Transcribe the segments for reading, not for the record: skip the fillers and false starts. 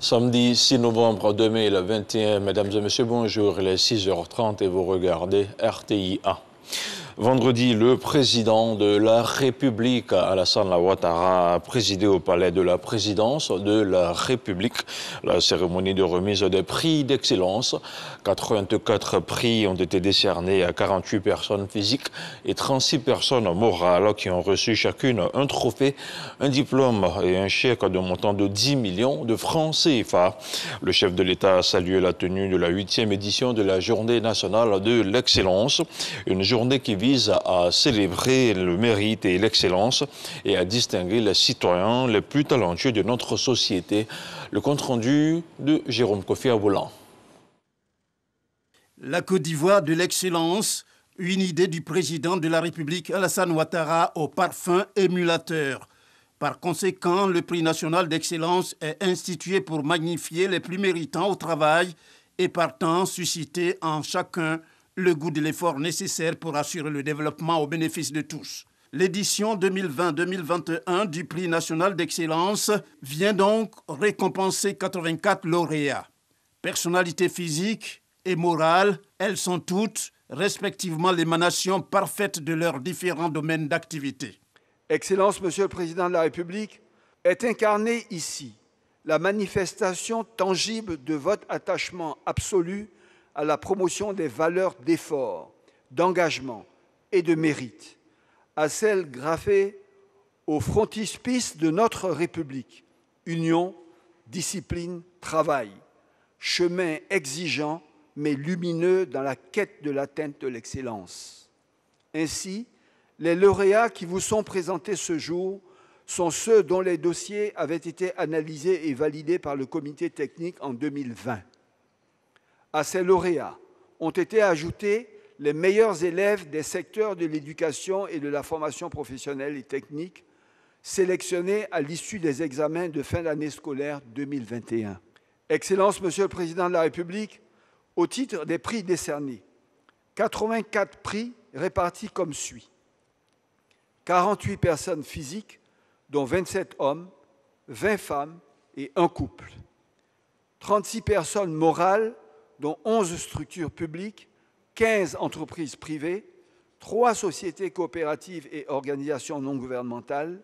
Samedi 6 novembre 2021, mesdames et messieurs, bonjour, il est 6h30 et vous regardez RTI 1. Vendredi, le président de la République, Alassane Ouattara, a présidé au palais de la présidence de la République la cérémonie de remise des prix d'excellence. 84 prix ont été décernés à 48 personnes physiques et 36 personnes morales qui ont reçu chacune un trophée, un diplôme et un chèque de montant de 10 millions de francs CFA. Le chef de l'État a salué la tenue de la 8e édition de la Journée nationale de l'excellence, une journée qui vise à célébrer le mérite et l'excellence et à distinguer les citoyens les plus talentueux de notre société. Le compte-rendu de Jérôme Kofi Aboulan. La Côte d'Ivoire de l'excellence, une idée du président de la République Alassane Ouattara au parfum émulateur. Par conséquent, le prix national d'excellence est institué pour magnifier les plus méritants au travail et partant susciter en chacun le goût de l'effort nécessaire pour assurer le développement au bénéfice de tous. L'édition 2020-2021 du prix national d'excellence vient donc récompenser 84 lauréats. Personnalités physiques et morales, elles sont toutes respectivement l'émanation parfaite de leurs différents domaines d'activité. Excellence, Monsieur le Président de la République, est incarnée ici la manifestation tangible de votre attachement absolu à la promotion des valeurs d'effort, d'engagement et de mérite, à celles gravées au frontispice de notre République, union, discipline, travail, chemin exigeant mais lumineux dans la quête de l'atteinte de l'excellence. Ainsi, les lauréats qui vous sont présentés ce jour sont ceux dont les dossiers avaient été analysés et validés par le comité technique en 2020. À ces lauréats ont été ajoutés les meilleurs élèves des secteurs de l'éducation et de la formation professionnelle et technique, sélectionnés à l'issue des examens de fin d'année scolaire 2021. Excellence, Monsieur le Président de la République, au titre des prix décernés, 84 prix répartis comme suit. 48 personnes physiques, dont 27 hommes, 20 femmes et un couple. 36 personnes morales, dont 11 structures publiques, 15 entreprises privées, 3 sociétés coopératives et organisations non gouvernementales,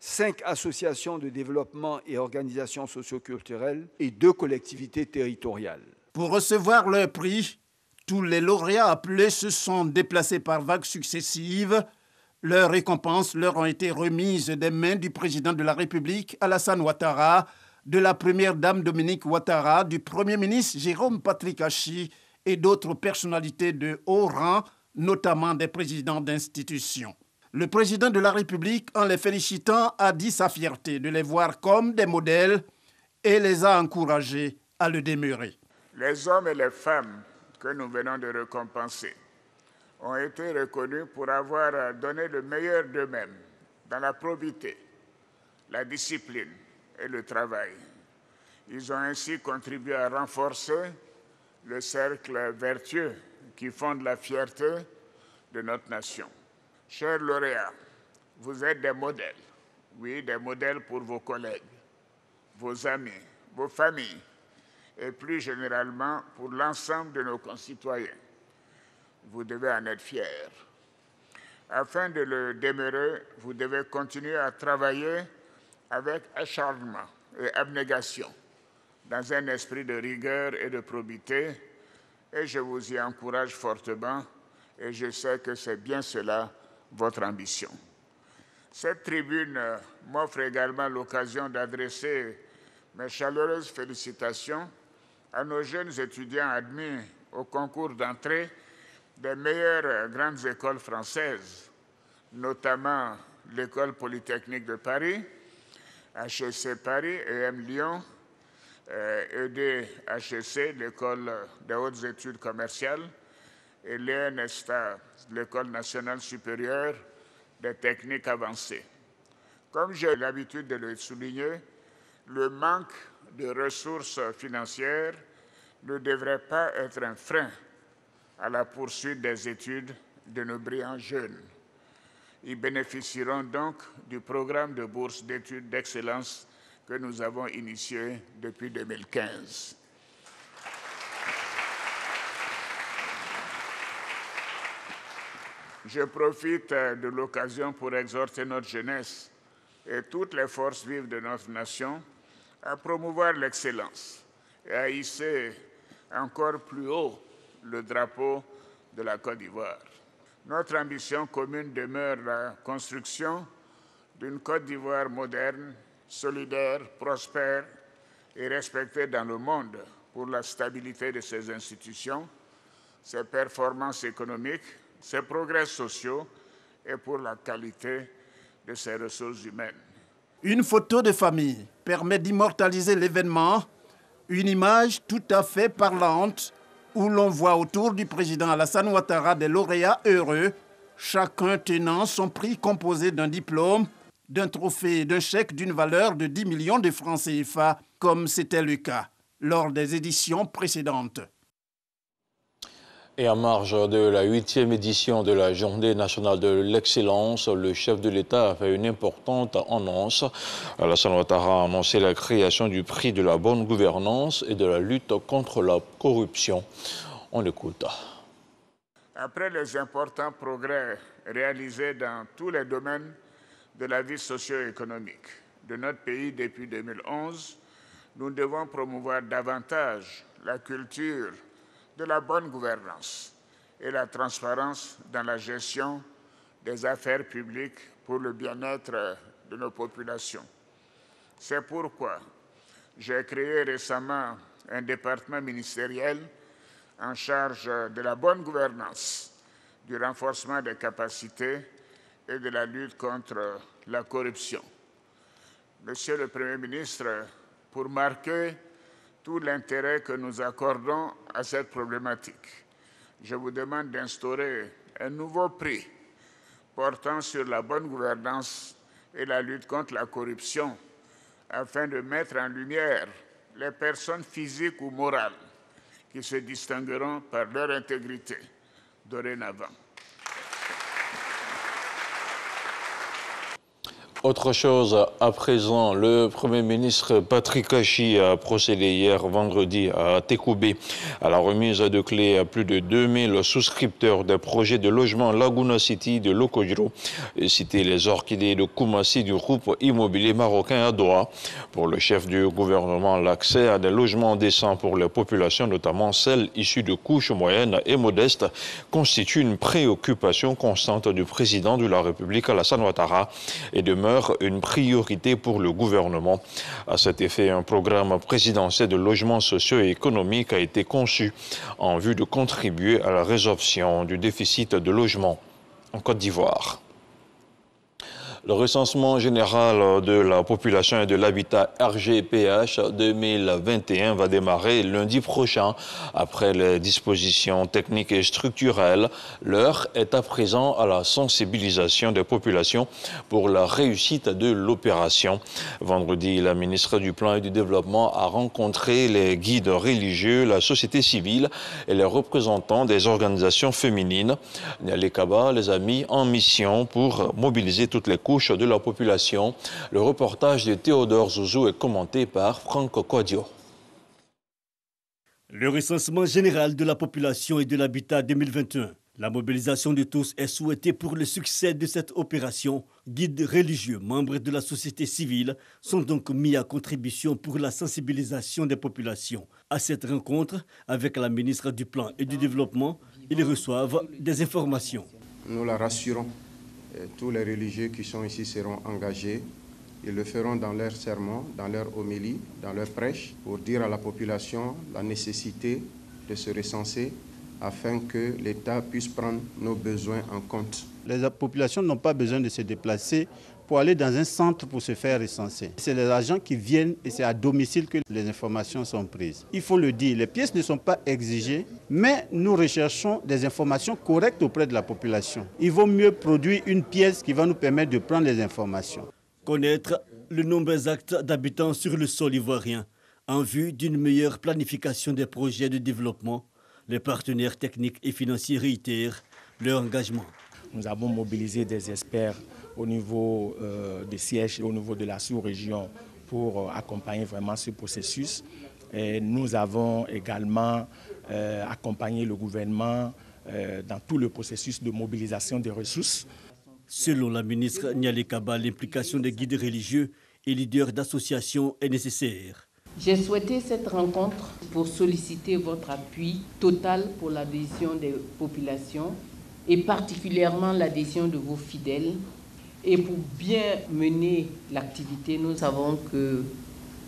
5 associations de développement et organisations socioculturelles et 2 collectivités territoriales. Pour recevoir leur prix, tous les lauréats appelés se sont déplacés par vagues successives. Leurs récompenses leur ont été remises des mains du président de la République, Alassane Ouattara, de la première dame Dominique Ouattara, du premier ministre Jérôme Patrick Achi et d'autres personnalités de haut rang, notamment des présidents d'institutions. Le président de la République, en les félicitant, a dit sa fierté de les voir comme des modèles et les a encouragés à le demeurer. Les hommes et les femmes que nous venons de récompenser ont été reconnus pour avoir donné le meilleur d'eux-mêmes dans la probité, la discipline et le travail. Ils ont ainsi contribué à renforcer le cercle vertueux qui fonde la fierté de notre nation. Chers lauréats, vous êtes des modèles, oui, des modèles pour vos collègues, vos amis, vos familles et plus généralement pour l'ensemble de nos concitoyens. Vous devez en être fiers. Afin de le demeurer, vous devez continuer à travailler avec acharnement et abnégation, dans un esprit de rigueur et de probité, et je vous y encourage fortement, et je sais que c'est bien cela votre ambition. Cette tribune m'offre également l'occasion d'adresser mes chaleureuses félicitations à nos jeunes étudiants admis au concours d'entrée des meilleures grandes écoles françaises, notamment l'École polytechnique de Paris, HEC Paris, EM Lyon, EDHEC, l'École des hautes études commerciales, et l'ENESTA, l'École nationale supérieure des techniques avancées. Comme j'ai l'habitude de le souligner, le manque de ressources financières ne devrait pas être un frein à la poursuite des études de nos brillants jeunes. Ils bénéficieront donc du programme de bourse d'études d'excellence que nous avons initié depuis 2015. Je profite de l'occasion pour exhorter notre jeunesse et toutes les forces vives de notre nation à promouvoir l'excellence et à hisser encore plus haut le drapeau de la Côte d'Ivoire. Notre ambition commune demeure la construction d'une Côte d'Ivoire moderne, solidaire, prospère et respectée dans le monde pour la stabilité de ses institutions, ses performances économiques, ses progrès sociaux et pour la qualité de ses ressources humaines. Une photo de famille permet d'immortaliser l'événement, une image tout à fait parlante où l'on voit autour du président Alassane Ouattara des lauréats heureux, chacun tenant son prix composé d'un diplôme, d'un trophée et d'un chèque d'une valeur de 10 millions de francs CFA, comme c'était le cas lors des éditions précédentes. Et en marge de la 8e édition de la Journée nationale de l'excellence, le chef de l'État a fait une importante annonce. Alassane Ouattara a annoncé la création du prix de la bonne gouvernance et de la lutte contre la corruption. On l'écoute. Après les importants progrès réalisés dans tous les domaines de la vie socio-économique de notre pays depuis 2011, nous devons promouvoir davantage la culture de la bonne gouvernance et la transparence dans la gestion des affaires publiques pour le bien-être de nos populations. C'est pourquoi j'ai créé récemment un département ministériel en charge de la bonne gouvernance, du renforcement des capacités et de la lutte contre la corruption. Monsieur le Premier ministre, pour marquer tout l'intérêt que nous accordons à cette problématique, je vous demande d'instaurer un nouveau prix portant sur la bonne gouvernance et la lutte contre la corruption afin de mettre en lumière les personnes physiques ou morales qui se distingueront par leur intégrité dorénavant. Autre chose, à présent, le Premier ministre Patrick Kachi a procédé hier vendredi à Tekoubé à la remise de clés à plus de 2000 souscripteurs des projets de logement Laguna City de Lokodjo et cité les orchidées de Koumassi du groupe immobilier marocain à Doha. Pour le chef du gouvernement, l'accès à des logements décents pour les populations, notamment celles issues de couches moyennes et modestes, constitue une préoccupation constante du président de la République Alassane Ouattara et demeure une priorité pour le gouvernement. À cet effet, un programme présidentiel de logement socio-économique a été conçu en vue de contribuer à la résorption du déficit de logement en Côte d'Ivoire. Le recensement général de la population et de l'habitat RGPH 2021 va démarrer lundi prochain. Après les dispositions techniques et structurelles, l'heure est à présent à la sensibilisation des populations pour la réussite de l'opération. Vendredi, la ministre du Plan et du Développement a rencontré les guides religieux, la société civile et les représentants des organisations féminines. Nialé Kaba les a mis en mission pour mobiliser toutes les couches de la population. Le reportage de Théodore Zouzou est commenté par Franck Kodio. Le recensement général de la population et de l'habitat 2021. La mobilisation de tous est souhaitée pour le succès de cette opération. Guides religieux, membres de la société civile sont donc mis à contribution pour la sensibilisation des populations. À cette rencontre avec la ministre du Plan et du Développement, ils reçoivent des informations. Nous la rassurons. Tous les religieux qui sont ici seront engagés. Ils le feront dans leur sermon, dans leur homélie, dans leur prêche, pour dire à la population la nécessité de se recenser afin que l'État puisse prendre nos besoins en compte. Les populations n'ont pas besoin de se déplacer pour aller dans un centre pour se faire recenser. C'est les agents qui viennent et c'est à domicile que les informations sont prises. Il faut le dire, les pièces ne sont pas exigées, mais nous recherchons des informations correctes auprès de la population. Il vaut mieux produire une pièce qui va nous permettre de prendre les informations. Connaître le nombre exact d'habitants sur le sol ivoirien en vue d'une meilleure planification des projets de développement. Les partenaires techniques et financiers réitèrent leur engagement. Nous avons mobilisé des experts au niveau des sièges et au niveau de la sous-région pour accompagner vraiment ce processus. Et nous avons également accompagné le gouvernement dans tout le processus de mobilisation des ressources. Selon la ministre Nialé Kaba, l'implication des guides religieux et leaders d'associations est nécessaire. J'ai souhaité cette rencontre pour solliciter votre appui total pour l'adhésion des populations et particulièrement l'adhésion de vos fidèles. Et pour bien mener l'activité, nous savons que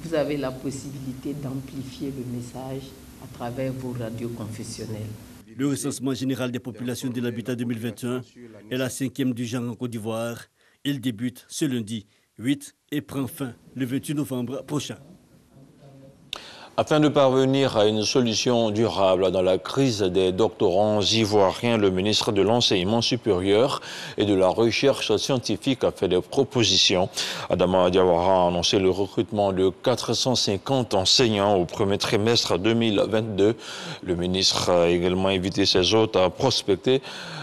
vous avez la possibilité d'amplifier le message à travers vos radios confessionnelles. Le recensement général des populations de l'habitat 2021 est la 5e du genre en Côte d'Ivoire. Il débute ce lundi 8 et prend fin le 28 novembre prochain. Afin de parvenir à une solution durable dans la crise des doctorants ivoiriens, le ministre de l'Enseignement supérieur et de la Recherche scientifique a fait des propositions. Adama Diawara a annoncé le recrutement de 450 enseignants au premier trimestre 2022. Le ministre a également invité ses hôtes à prospecter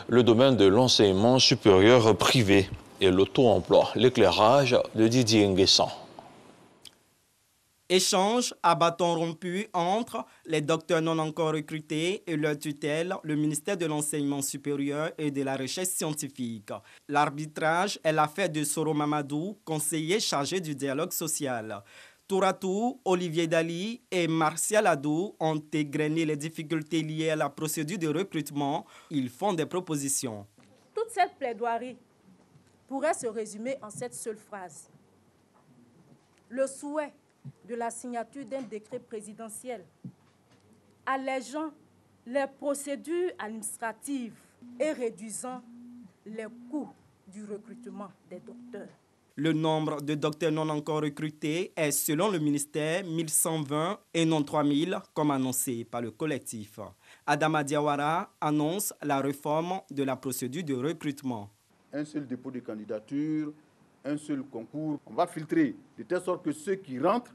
le domaine de l'enseignement supérieur privé et l'auto-emploi. L'éclairage de Didier Nguessan. Échange à bâton rompu entre les docteurs non encore recrutés et leur tutelle, le ministère de l'Enseignement supérieur et de la Recherche scientifique. L'arbitrage est l'affaire de Soro Mamadou, conseiller chargé du dialogue social. Tour à tour, Olivier Dali et Martial Adou ont égrené les difficultés liées à la procédure de recrutement. Ils font des propositions. Toute cette plaidoirie pourrait se résumer en cette seule phrase. Le souhait de la signature d'un décret présidentiel allégeant les procédures administratives et réduisant les coûts du recrutement des docteurs. Le nombre de docteurs non encore recrutés est, selon le ministère, 1120 et non 3000, comme annoncé par le collectif. Adama Diawara annonce la réforme de la procédure de recrutement. Un seul dépôt de candidature, un seul concours. On va filtrer de telle sorte que ceux qui rentrent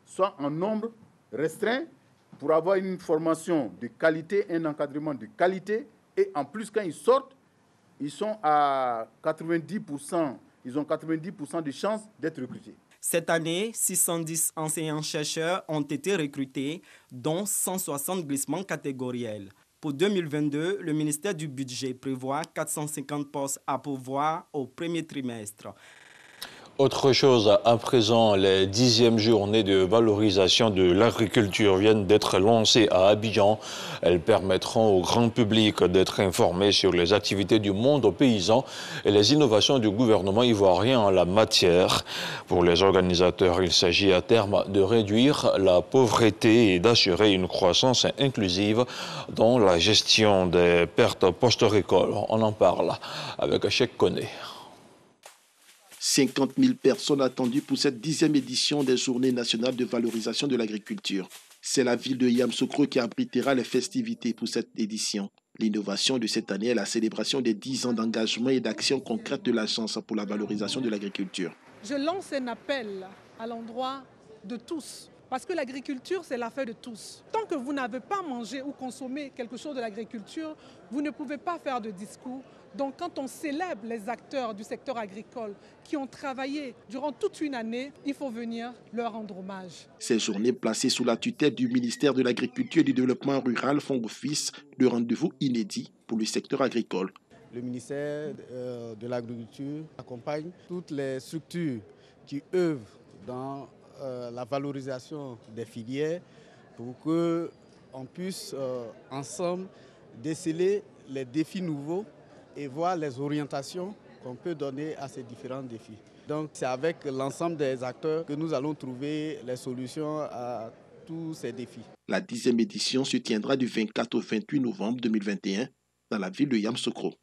soient en nombre restreint pour avoir une formation de qualité, un encadrement de qualité. Et en plus, quand ils sortent, ils sont à 90%. Ils ont 90% de chances d'être recrutés. Cette année, 610 enseignants-chercheurs ont été recrutés, dont 160 glissements catégoriels. Pour 2022, le ministère du Budget prévoit 450 postes à pourvoir au premier trimestre. Autre chose, à présent, les 10e journées de valorisation de l'agriculture viennent d'être lancées à Abidjan. Elles permettront au grand public d'être informé sur les activités du monde paysan et les innovations du gouvernement ivoirien en la matière. Pour les organisateurs, il s'agit à terme de réduire la pauvreté et d'assurer une croissance inclusive dans la gestion des pertes post-récolte. On en parle avec Cheikh Koné. 50 000 personnes attendues pour cette 10e édition des Journées nationales de valorisation de l'agriculture. C'est la ville de Yamoussoukro qui abritera les festivités pour cette édition. L'innovation de cette année est la célébration des 10 ans d'engagement et d'action concrète de l'Agence pour la valorisation de l'agriculture. Je lance un appel à l'endroit de tous. Parce que l'agriculture, c'est l'affaire de tous. Tant que vous n'avez pas mangé ou consommé quelque chose de l'agriculture, vous ne pouvez pas faire de discours. Donc quand on célèbre les acteurs du secteur agricole qui ont travaillé durant toute une année, il faut venir leur rendre hommage. Ces journées placées sous la tutelle du ministère de l'Agriculture et du Développement rural font office de rendez-vous inédit pour le secteur agricole. Le ministère de l'Agriculture accompagne toutes les structures qui œuvrent dans la valorisation des filières pour qu'on puisse ensemble déceler les défis nouveaux et voir les orientations qu'on peut donner à ces différents défis. Donc c'est avec l'ensemble des acteurs que nous allons trouver les solutions à tous ces défis. La 10e édition se tiendra du 24 au 28 novembre 2021 dans la ville de Yamoussoukro.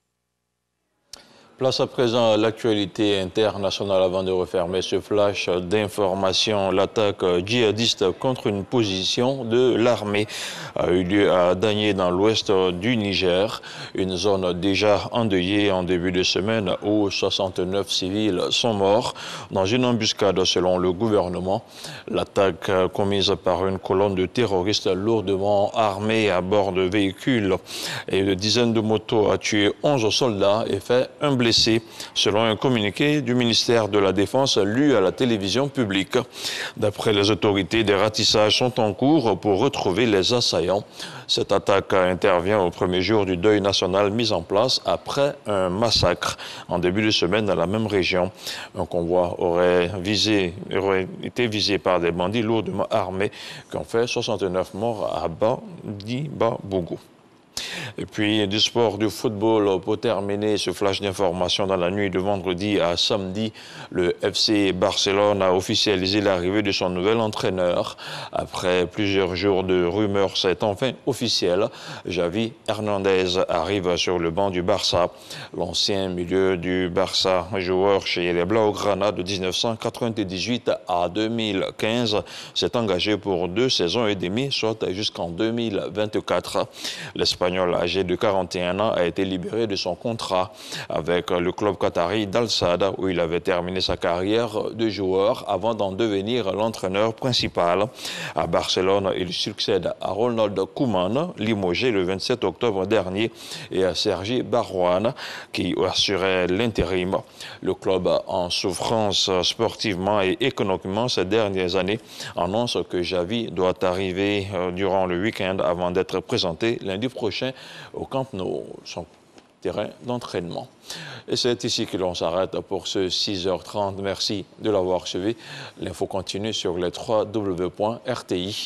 Place à présent à l'actualité internationale avant de refermer ce flash d'information. L'attaque djihadiste contre une position de l'armée a eu lieu à Dagné dans l'ouest du Niger, une zone déjà endeuillée en début de semaine où 69 civils sont morts dans une embuscade selon le gouvernement. L'attaque commise par une colonne de terroristes lourdement armés à bord de véhicules et une dizaine de motos a tué 11 soldats et fait un blessé. blessés, selon un communiqué du ministère de la Défense lu à la télévision publique. D'après les autorités, des ratissages sont en cours pour retrouver les assaillants. Cette attaque intervient au premier jour du deuil national mis en place après un massacre en début de semaine dans la même région. Un convoi aurait été visé par des bandits lourdement armés qui ont fait 69 morts à Badi-Babougou. Et puis du sport, du football pour terminer ce flash d'information dans la nuit de vendredi à samedi. Le FC Barcelone a officialisé l'arrivée de son nouvel entraîneur. Après plusieurs jours de rumeurs, c'est enfin officiel. Xavi Hernandez arrive sur le banc du Barça. L'ancien milieu du Barça, joueur chez les Blaugrana de 1998 à 2015, s'est engagé pour 2 saisons et demie, soit jusqu'en 2024. L'Espagnol âgé de 41 ans a été libéré de son contrat avec le club qatari d'Al-Sadd où il avait terminé sa carrière de joueur avant d'en devenir l'entraîneur principal. À Barcelone, il succède à Ronald Koeman, limogé le 27 octobre dernier, et à Sergi Barjuan qui assurait l'intérim. Le club en souffrance sportivement et économiquement ces dernières années annonce que Xavi doit arriver durant le week-end avant d'être présenté lundi prochain au Camp Nou, son terrain d'entraînement. Et c'est ici que l'on s'arrête pour ce 6h30. Merci de l'avoir suivi. L'info continue sur les www.rti.ci.